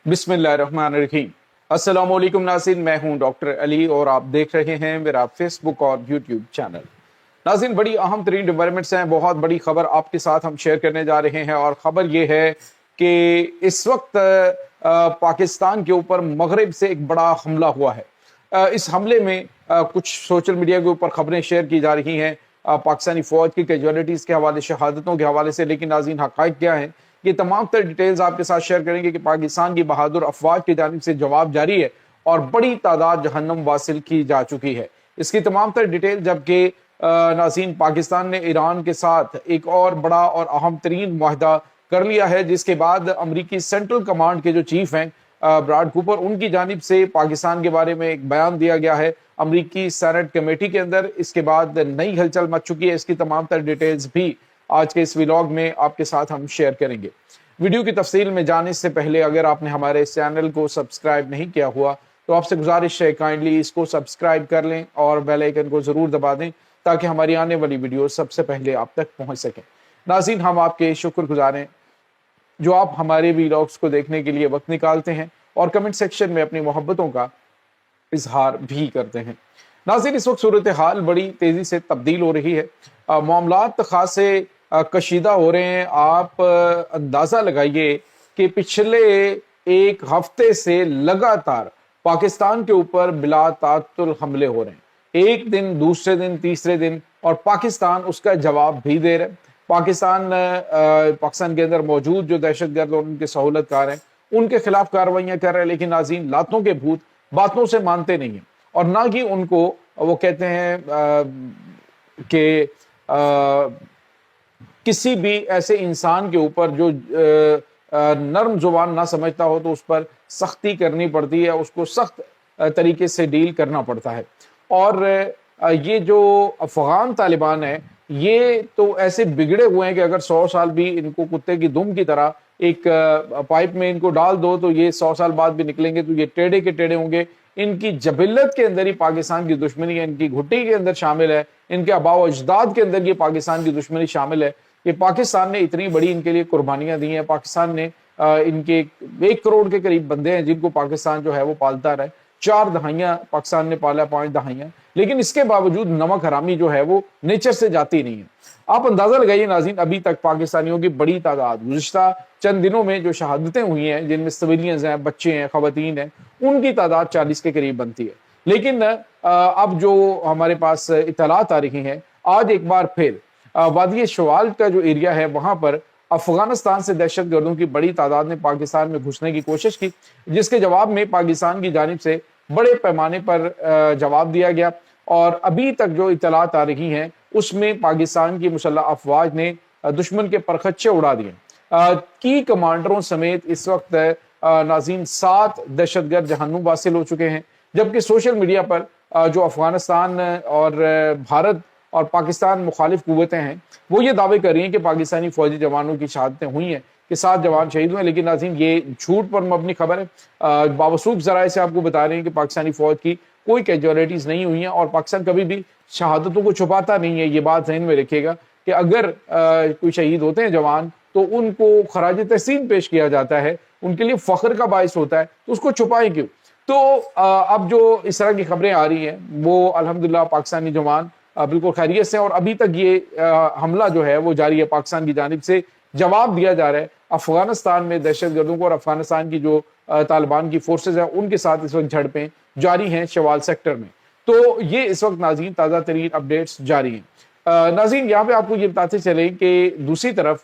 बिस्मिल्लाहिर्रहमानिर्रहीम। अस्सलाम वालेकुम नाज़रीन, मैं हूं डॉक्टर अली और आप देख रहे हैं मेरा फेसबुक और यूट्यूब चैनल। नाज़रीन, बड़ी अहम तरीन डेवलपमेंट्स हैं, बहुत बड़ी खबर आपके साथ हम शेयर करने जा रहे हैं और ख़बर ये है कि इस वक्त पाकिस्तान के ऊपर मगरिब से एक बड़ा हमला हुआ है। इस हमले में कुछ सोशल मीडिया के ऊपर खबरें शेयर की जा रही हैं पाकिस्तानी फ़ौज की कैजुअलिटीज़ के हवाले, शहादतों के हवाले से, लेकिन नाज़रीन हक़ाइक़ क्या है, ये तमाम तर डिटेल्स आपके साथ शेयर करेंगे कि पाकिस्तान की बहादुर अफवाज की जानिब से जवाब जारी है और बड़ी तादाद जहन्नम वासिल की जा चुकी है। इसकी तमाम तर डिटेल, जबकि नाज़रीन पाकिस्तान ने ईरान के साथ एक और बड़ा और अहम तरीन मुआहदा कर लिया है, जिसके बाद अमरीकी सेंट्रल कमांड के जो चीफ हैं ब्रॉड कूपर, उनकी जानिब से पाकिस्तान के बारे में एक बयान दिया गया है अमरीकी सेनेट कमेटी के अंदर। इसके बाद नई हलचल मच चुकी है। इसकी तमाम तर डिटेल्स भी आज के इस व्लॉग में आपके साथ हम शेयर करेंगे। वीडियो की तफसील में जाने से पहले अगर आपने हमारे इस चैनल को सब्सक्राइब नहीं किया हुआ तो आपसे गुजारिश है काइंडली इसको सब्सक्राइब कर लें और बेल आइकन को ज़रूर दबा दें ताकि हमारी आने वाली वीडियो सबसे पहले आप तक पहुंच सकें। नाज़रीन, हम आपके शुक्रगुजार हैं जो आप हमारे व्लॉग्स को देखने के लिए वक्त निकालते हैं और कमेंट सेक्शन में अपनी मोहब्बतों का इजहार भी करते हैं। नाज़रीन, इस वक्त सूरत हाल बड़ी तेज़ी से तब्दील हो रही है, मामलात खासे कशीदा हो रहे हैं। आप अंदाज़ा लगाइए कि पिछले एक हफ्ते से लगातार पाकिस्तान के ऊपर बिला तातुल हमले हो रहे हैं, एक दिन, दूसरे दिन, तीसरे दिन, और पाकिस्तान उसका जवाब भी दे रहा है। पाकिस्तान के अंदर मौजूद जो दहशतगर्द और उनके सहूलतकार हैं उनके खिलाफ कार्रवाइयाँ कर रहे हैं, लेकिन नाज़रीन लातों के भूत बातों से मानते नहीं हैं और ना ही उनको वो कहते हैं कि किसी भी ऐसे इंसान के ऊपर जो नर्म जुबान ना समझता हो तो उस पर सख्ती करनी पड़ती है, उसको सख्त तरीके से डील करना पड़ता है। और ये जो अफगान तालिबान है ये तो ऐसे बिगड़े हुए हैं कि अगर 100 साल भी इनको कुत्ते की दुम की तरह एक पाइप में इनको डाल दो तो ये 100 साल बाद भी निकलेंगे तो ये टेढ़े के टेढ़े होंगे। इनकी जबिल्लत के अंदर ही पाकिस्तान की दुश्मनी है, इनकी घुट्टी के अंदर शामिल है, इनके आबाओ अजदाद के अंदर ये पाकिस्तान की दुश्मनी शामिल है कि पाकिस्तान ने इतनी बड़ी इनके लिए कुर्बानियां दी हैं। पाकिस्तान ने इनके 1 करोड़ के करीब बंदे हैं जिनको पाकिस्तान जो है वो पालता रहा है। 4 दहाइयां पाकिस्तान ने पाला, 5 दहाइयां, लेकिन इसके बावजूद नमक हरामी जो है वो नेचर से जाती नहीं है। आप अंदाजा लगाइए नाज़रीन, अभी तक पाकिस्तानियों की बड़ी तादाद गुज़िश्ता चंद दिनों में जो शहादतें हुई हैं, जिनमें सिविलियंस हैं, बच्चे हैं, खवातीन हैं, उनकी तादाद 40 के करीब बनती है। लेकिन अब जो हमारे पास इत्तलात आ रही हैं, आज एक बार फिर वादी शवाल का जो एरिया है वहां पर अफगानिस्तान से दहशतगर्दों की बड़ी तादाद ने पाकिस्तान में घुसने की कोशिश की, जिसके जवाब में पाकिस्तान की जानिब से बड़े पैमाने पर जवाब दिया गया। और अभी तक जो इत्तलात आ रही हैं उसमें पाकिस्तान की मुसल्लह अफवाज ने दुश्मन के परखच्चे उड़ा दिए। की कमांडरों समेत इस वक्त नाज़रीन 7 दहशतगर्द जहन्नुम वासिल हो चुके हैं, जबकि सोशल मीडिया पर जो अफगानिस्तान और भारत और पाकिस्तान मुखालिफ कुव्वतें हैं वो ये दावे कर रही हैं कि पाकिस्तानी फौजी जवानों की शहादतें हुई हैं, कि 7 जवान शहीद हुए। लेकिन नाज़रीन ये झूठ पर मबनी खबर है। बावसूख जराए से आपको बता रहे हैं कि पाकिस्तानी फौज की कोई कैजुअलिटीज नहीं हुई हैं और पाकिस्तान कभी भी शहादतों को छुपाता नहीं है। ये बात ज़हन में रखिएगा कि अगर कोई शहीद होते हैं जवान तो उनको खराज तहसीन पेश किया जाता है, उनके लिए फख्र का बाइस होता है, तो उसको छुपाएं क्यों? तो अब जो इस तरह की खबरें आ रही हैं वो अल्हम्दुलिल्लाह पाकिस्तानी जवान बिल्कुल खैरियत से, और अभी तक ये हमला जो है वो जारी है, पाकिस्तान की जानिब से जवाब दिया जा रहा है अफगानिस्तान में दहशतगर्दों को। और अफगानिस्तान की जो तालिबान की फोर्सेज हैं उनके साथ इस वक्त झड़पें जारी हैं शवाल सेक्टर में। तो ये इस वक्त नाज़रीन ताज़ा तरीन अपडेट्स जारी हैं। नाज़रीन, यहाँ पे आपको ये बताते चले कि दूसरी तरफ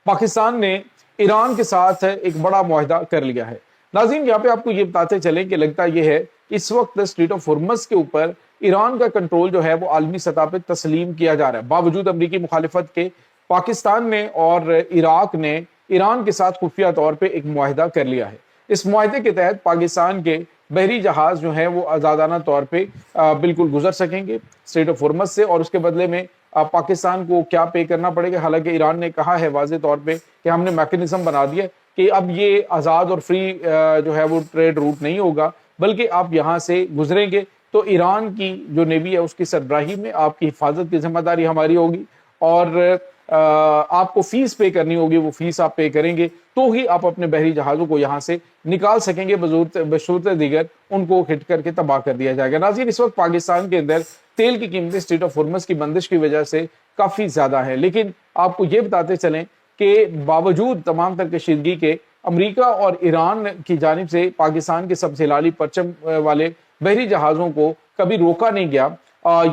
पाकिस्तान ने ईरान के साथ एक बड़ा मुआहदा कर लिया है। नाज़रीन, यहाँ पे आपको ये बताते चले कि लगता यह है इस वक्त स्ट्रेट ऑफ हॉर्मज़ के ऊपर ईरान का कंट्रोल जो है वो आलमी सतह पर तस्लीम किया जा रहा है। बावजूद अमरीकी मुखालिफत के पाकिस्तान ने और इराक ने ईरान के साथ खुफिया तौर पे एक मुआहदा कर लिया है। इस मुआहदे के तहत पाकिस्तान के बहरी जहाज जो है वो आज़ादाना तौर पे बिल्कुल गुजर सकेंगे स्ट्रेट ऑफ हॉर्मज़ से, और उसके बदले में पाकिस्तान को क्या पे करना पड़ेगा। हालांकि ईरान ने कहा है वाज़े तौर पे कि हमने मैकेनिज्म बना दिया कि अब ये आज़ाद और फ्री जो है वो ट्रेड रूट नहीं होगा, बल्कि आप यहाँ से गुजरेंगे तो ईरान की जो नेवी है उसकी सरबराही में आपकी हिफाजत की जिम्मेदारी हमारी होगी। और آپ کو فیس پے کرنی ہوگی، وہ فیس آپ پے کریں گے تو ہی آپ اپنے بحری جہازوں کو یہاں سے نکال سکیں گے، بصورت دیگر ان کو ہٹ کر کے تباہ کر دیا جائے گا۔ ناظرین، اس وقت پاکستان کے اندر تیل کی قیمتیں اسٹریٹ آف ہرمز کی بندش کی وجہ سے کافی زیادہ ہیں، لیکن آپ کو یہ بتاتے چلیں کہ باوجود تمام تر کشیدگی کے امریکہ اور ایران کی جانب سے پاکستان کے سبز ہلالی پرچم والے بحری جہازوں کو کبھی روکا نہیں گیا۔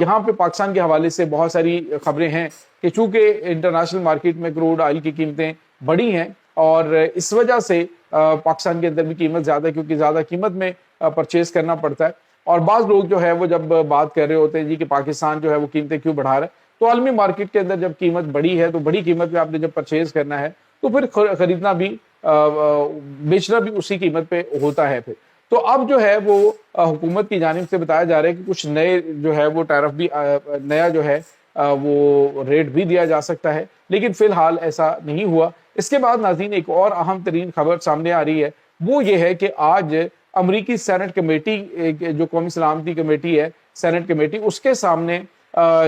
یہاں پہ پاکستان کے حوالے سے بہت ساری خبریں ہیں کہ چونکہ انٹرنیشنل مارکیٹ میں کروڈ آئل کی قیمتیں بڑی ہیں اور اس وجہ سے پاکستان کے اندر بھی قیمت زیادہ ہے، کیونکہ زیادہ قیمت میں پرچیز کرنا پڑتا ہے۔ اور بعض لوگ جو ہے وہ جب بات کر رہے ہوتے ہیں جی کہ پاکستان جو ہے وہ قیمتیں کیوں بڑھا رہا ہے، تو عالمی مارکیٹ کے اندر جب قیمت بڑی ہے تو بڑی قیمت پہ آپ نے جب پرچیز کرنا ہے تو پھر خریدنا بھی بیچنا بھی اسی قیمت پہ ہوتا ہے پھر۔ تو اب جو ہے وہ حکومت کی جانب سے بتایا جا رہا ہے کہ کچھ نئے جو ہے وہ ٹیرف بھی نیا جو ہے وہ ریٹ بھی دیا جا سکتا ہے، لیکن فی الحال ایسا نہیں ہوا۔ اس کے بعد ناظرین ایک اور اہم ترین خبر سامنے آ رہی ہے، وہ یہ ہے کہ آج امریکی سینٹ کمیٹی، جو قومی سلامتی کمیٹی ہے، سینٹ کمیٹی، اس کے سامنے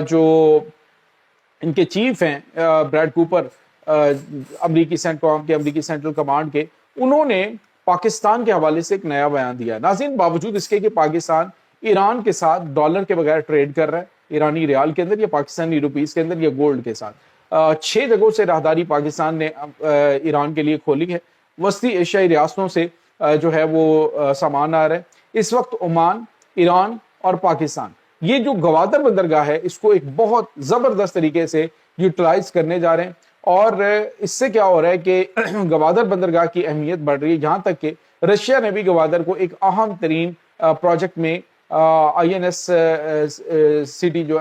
جو ان کے چیف ہیں بریڈ کوپر، امریکی سینٹکام کے، امریکی سینٹرل کمانڈ کے، انہوں نے پاکستان کے حوالے سے ایک نیا بیان دیا۔ ناظرین، باوجود اس کے کہ پاکستان ایران کے ساتھ ڈالر کے بغیر ٹریڈ کر رہا ہے، ایرانی ریال کے اندر یا پاکستانی روپیز کے اندر یا گولڈ کے ساتھ، 6 جگہوں سے راہداری پاکستان نے ایران کے لیے کھولی ہے۔ وسطی ایشیائی ریاستوں سے جو ہے وہ سامان آ رہا ہے۔ اس وقت عمان، ایران اور پاکستان، یہ جو گوادر بندرگاہ ہے، اس کو ایک بہت زبردست طریقے سے یوٹیلائز کرنے جا رہے ہیں، اور اس سے کیا ہو رہا ہے کہ گوادر بندرگاہ کی اہمیت بڑھ رہی ہے، جہاں تک کہ رشیا نے بھی گوادر کو ایک اہم ترین پروجیکٹ میں INS سٹی جو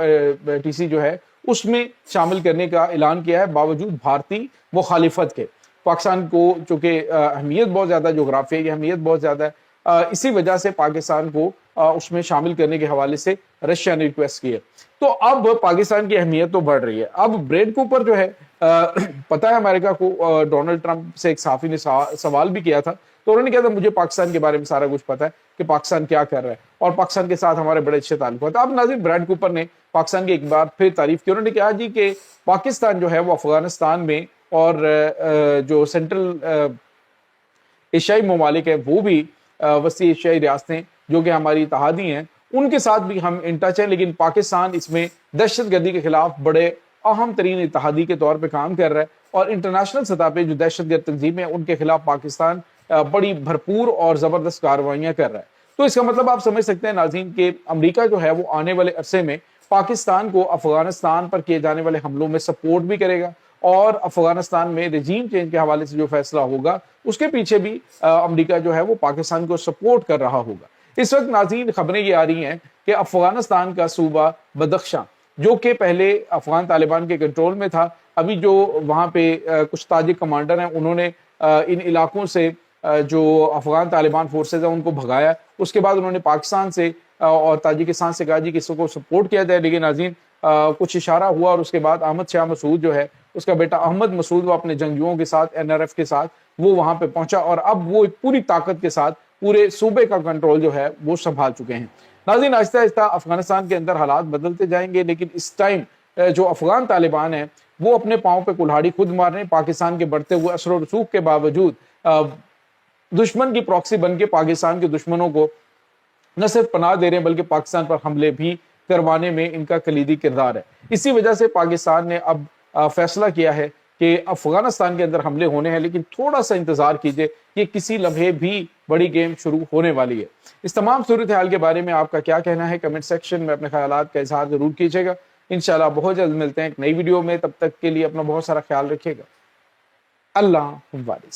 ٹی سی جو ہے اس میں شامل کرنے کا اعلان کیا ہے، باوجود بھارتی مخالفت کے۔ پاکستان کو چونکہ اہمیت بہت زیادہ، جغرافیائی اہمیت بہت زیادہ ہے، اسی وجہ سے پاکستان کو اس میں شامل کرنے کے حوالے سے رشیا نے ریکویسٹ کی ہے۔ تو اب پاکستان کی اہمیت تو بڑھ رہی ہے۔ اب بریڈ کوپر جو ہے، پتہ ہے امریکہ کو ڈونلڈ ٹرمپ سے ایک صحافی نے سوال بھی کیا تھا، تو انہوں نے کہا تھا مجھے پاکستان کے بارے میں سارا کچھ پتا ہے کہ پاکستان کیا کر رہا ہے اور پاکستان کے ساتھ ہمارے بڑے اچھے تعلقات۔ اب ناظرین، بریڈ کوپر نے پاکستان کی ایک بار پھر تعریف کی۔ انہوں نے کہا جی کہ پاکستان جو ہے وہ افغانستان میں اور جو سینٹرل ایشیائی ممالک ہیں، وہ بھی وسطی ایشیائی ریاستیں جو کہ ہماری اتحادی ہیں، ان کے ساتھ بھی ہم ان ٹچ ہیں، لیکن پاکستان اس میں دہشت گردی کے خلاف بڑے اہم ترین اتحادی کے طور پہ کام کر رہا ہے، اور انٹرنیشنل سطح پہ جو دہشت گرد تنظیمیں ہیں ان کے خلاف پاکستان بڑی بھرپور اور زبردست کارروائیاں کر رہا ہے۔ تو اس کا مطلب آپ سمجھ سکتے ہیں ناظرین کہ امریکہ جو ہے وہ آنے والے عرصے میں پاکستان کو افغانستان پر کیے جانے والے حملوں میں سپورٹ بھی کرے گا، اور افغانستان میں رجیم چینج کے حوالے سے جو فیصلہ ہوگا اس کے پیچھے بھی امریکہ جو ہے وہ پاکستان کو سپورٹ کر رہا ہوگا۔ اس وقت ناظرین خبریں یہ آ رہی ہیں کہ افغانستان کا صوبہ بدخشاں، جو کہ پہلے افغان طالبان کے کنٹرول میں تھا، ابھی جو وہاں پہ کچھ تاجک کمانڈر ہیں، انہوں نے ان علاقوں سے جو افغان طالبان فورسز ہیں ان کو بھگایا۔ اس کے بعد انہوں نے پاکستان سے اور تاجکستان سے کہا جی کہ اس کو سپورٹ کیا جائے، لیکن ناظرین کچھ اشارہ ہوا، اور اس کے بعد احمد شاہ مسعود جو ہے، اس کا بیٹا احمد مسعود، وہ اپنے جنگجوؤں کے ساتھ NRF کے ساتھ وہ وہاں پہ پہنچا، اور اب وہ پوری طاقت کے ساتھ پورے صوبے کا کنٹرول جو ہے وہ سنبھال چکے ہیں۔ ناظرین، آہستہ آہستہ افغانستان کے اندر حالات بدلتے جائیں گے، لیکن اس ٹائم جو افغان طالبان ہیں وہ اپنے پاؤں پہ کلہاڑی خود مار رہے ہیں۔ پاکستان کے بڑھتے ہوئے اثر و رسوخ کے باوجود دشمن کی پراکسی بن کے پاکستان کے دشمنوں کو نہ صرف پناہ دے رہے ہیں بلکہ پاکستان پر حملے بھی کروانے میں ان کا کلیدی کردار ہے۔ اسی وجہ سے پاکستان نے اب فیصلہ کیا ہے کہ افغانستان کے اندر حملے ہونے ہیں، لیکن تھوڑا سا انتظار کیجئے، یہ کسی لمحے بھی بڑی گیم شروع ہونے والی ہے۔ اس تمام صورتحال کے بارے میں آپ کا کیا کہنا ہے؟ کمنٹ سیکشن میں اپنے خیالات کا اظہار ضرور کیجیے گا۔ انشاءاللہ بہت جلد ملتے ہیں ایک نئی ویڈیو میں، تب تک کے لیے اپنا بہت سارا خیال رکھیے گا۔ اللہ حافظ۔